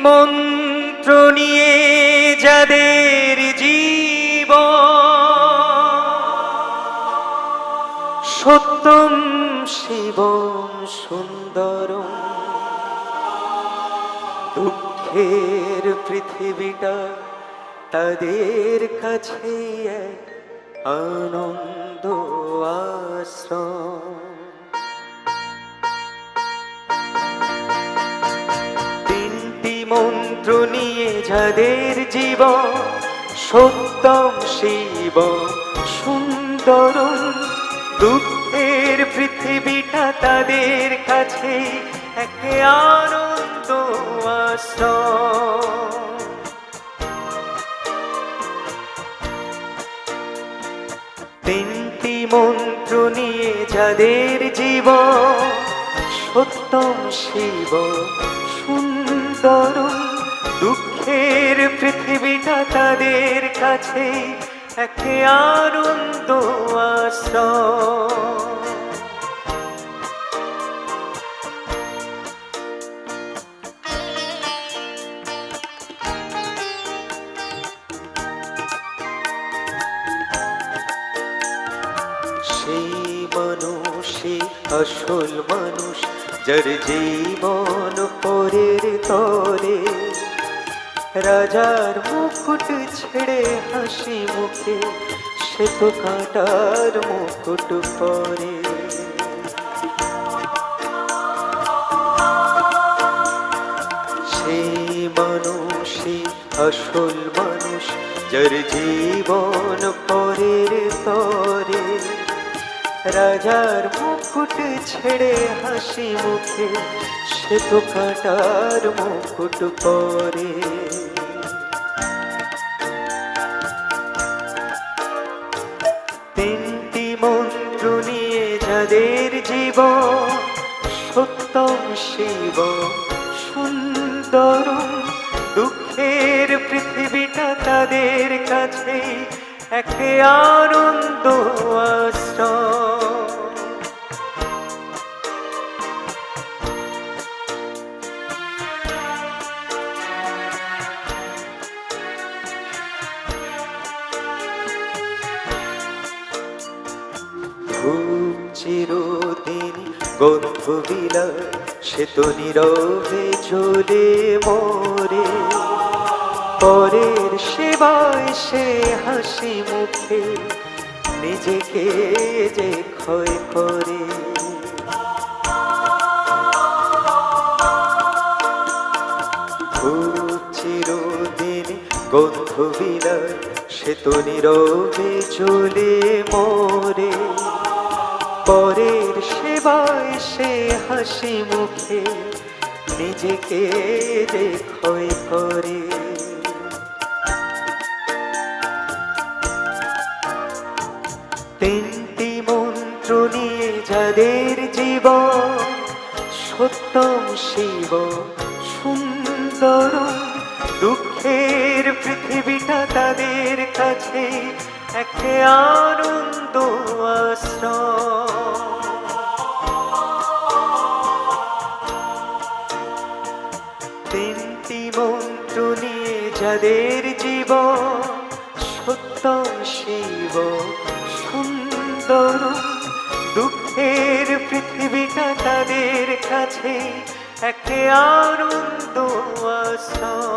মন্ত্র নিয়ে যাদের জীবন সত্যম শিবম সুন্দরম, দুঃখের পৃথিবীটা তাদের কাছে এক আনন্দ আশ্রম। তিনটি মন্ত্র নিয়ে যাদের জীবন সত্যম শিব সুন্দরম, দুঃখের পৃথিবীটা তাদের কাছে এক আনন্দ আশ্রম। তিনটি মন্ত্র নিয়ে যাদের জীবন সত্যম শিব সুন্দরম, দুঃখের পৃথিবীটা তাদের কাছে এক আনন্দ আশ্রম। সেই মানুষই আসল মানুষ, যার জীবন পরের তরে, রাজার মুকুট ছেড়ে হাসি মুখে সে তো কাঁটার মুকুট পরে। সেই মানুষই আসল মানুষ, যার জীবন পরের তরে, রাজার মুকুট ছেড়ে হাসি মুখে সে তো কাঁটার মুকুট পরে। তিনটি মন্ত্র নিয়ে যাদের জীবন সত্যম শিব সুন্দরম, দুঃখের পৃথিবীটা তাদের কাছে এক আনন্দ আশ্রম। ধূপ চিরদিন গন্ধ বিলায় সে তো নীরবে জ্বলে মরে, পরের সেবায় সে হাসি মুখে নিজেকে যে ক্ষয় করে। ধূপ চিরদিন গন্ধ বিলায় সে তো নীরবে জ্বলে মরে, পরের সেবায় সে হাসি মুখে নিজেকে যে ক্ষয় করে। তিনটি মন্ত্র নিয়ে যাদের জীবন সত্যম শিব সুন্দরম, দুঃখের পৃথিবীটা তাদের কাছে এক আনন্দ আশ্রম। তিনটি মন্ত্র নিয়ে যাদের জীবন সত্যম শিব সুন্দরম, দুঃখের পৃথিবীটা তাদের কাছে এক আনন্দ আশ্রম।